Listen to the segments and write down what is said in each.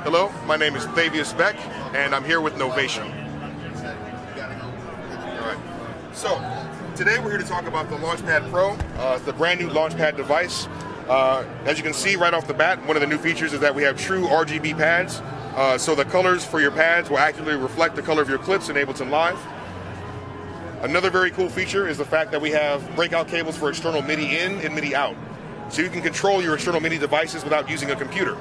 Hello, my name is Thavius Beck, and I'm here with Novation. Alright, so today we're here to talk about the LaunchPad Pro. It's the brand new LaunchPad device. As you can see right off the bat, one of the new features is that we have true RGB pads. So the colors for your pads will accurately reflect the color of your clips in Ableton Live. Another very cool feature is the fact that we have breakout cables for external MIDI in and MIDI out. So you can control your external MIDI devices without using a computer.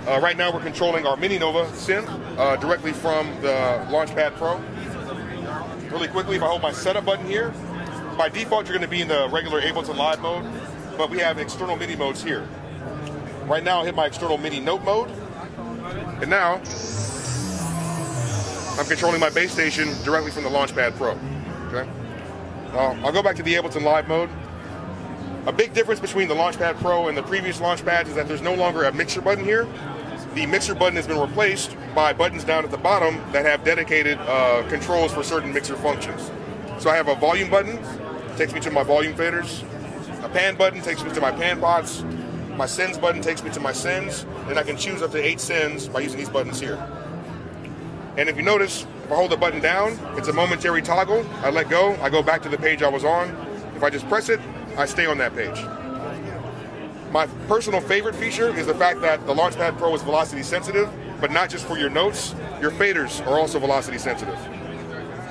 Right now we're controlling our Mini Nova synth directly from the LaunchPad Pro. Really quickly, if I hold my setup button here, by default you're going to be in the regular Ableton Live mode, but we have external MIDI modes here. Right now I'll hit my external MIDI note mode, and now I'm controlling my bass station directly from the LaunchPad Pro. Okay? I'll go back to the Ableton Live mode. A big difference between the LaunchPad Pro and the previous LaunchPads is that there's no longer a mixer button here. The mixer button has been replaced by buttons down at the bottom that have dedicated controls for certain mixer functions. So I have a volume button, takes me to my volume faders. A pan button takes me to my pan pots. My sends button takes me to my sends, and I can choose up to 8 sends by using these buttons here. And if you notice, if I hold the button down, it's a momentary toggle. I let go, I go back to the page I was on. If I just press it, I stay on that page. My personal favorite feature is the fact that the LaunchPad Pro is velocity sensitive, but not just for your notes. Your faders are also velocity sensitive.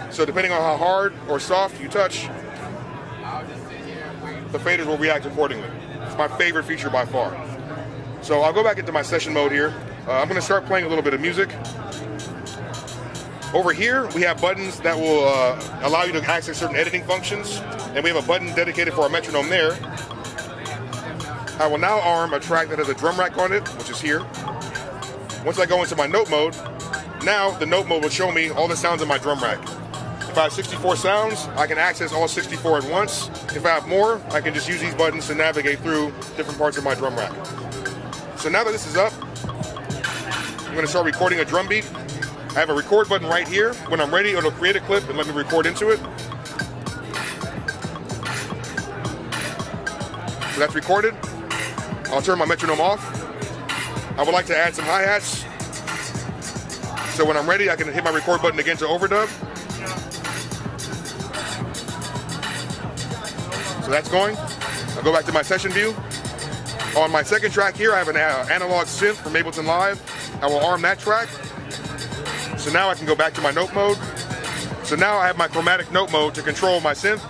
So depending on how hard or soft you touch, the faders will react accordingly. It's my favorite feature by far. So I'll go back into my session mode here. I'm going to start playing a little bit of music. Over here, we have buttons that will allow you to access certain editing functions, and we have a button dedicated for our metronome there. I will now arm a track that has a drum rack on it, which is here. Once I go into my note mode, now the note mode will show me all the sounds in my drum rack. If I have 64 sounds, I can access all 64 at once. If I have more, I can just use these buttons to navigate through different parts of my drum rack. So now that this is up, I'm going to start recording a drum beat. I have a record button right here. When I'm ready, it'll create a clip and let me record into it. So that's recorded. I'll turn my metronome off. I would like to add some hi-hats. So when I'm ready, I can hit my record button again to overdub. So that's going. I'll go back to my session view. On my second track here, I have an analog synth from Ableton Live. I will arm that track. So now I can go back to my note mode. So now I have my chromatic note mode to control my synth.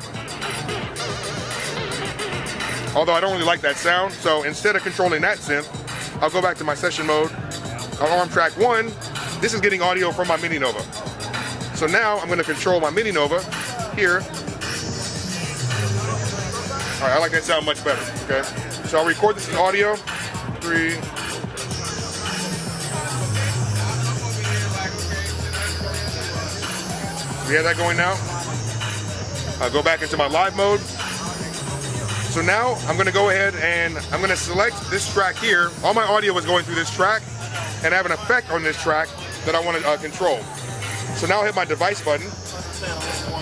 Although I don't really like that sound, so instead of controlling that synth, I'll go back to my session mode. I'll arm track 1. This is getting audio from my Mini Nova. So now I'm going to control my Mini Nova here. All right, I like that sound much better, okay? So I'll record this in audio. 3. We have that going now. I'll go back into my live mode. So now I'm going to go ahead and I'm going to select this track here. All my audio is going through this track, and I have an effect on this track that I want to control. So now I'll hit my device button,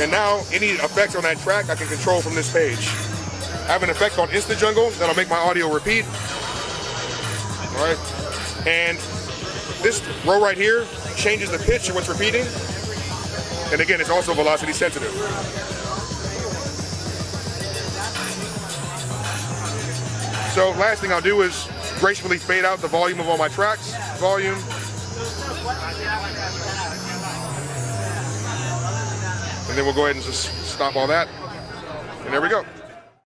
and now any effects on that track I can control from this page. I have an effect on Instant Jungle that'll make my audio repeat. All right, and this row right here changes the pitch of what's repeating. And again, it's also velocity sensitive. So last thing I'll do is gracefully fade out the volume of all my tracks. Volume. And then we'll go ahead and just stop all that. And there we go.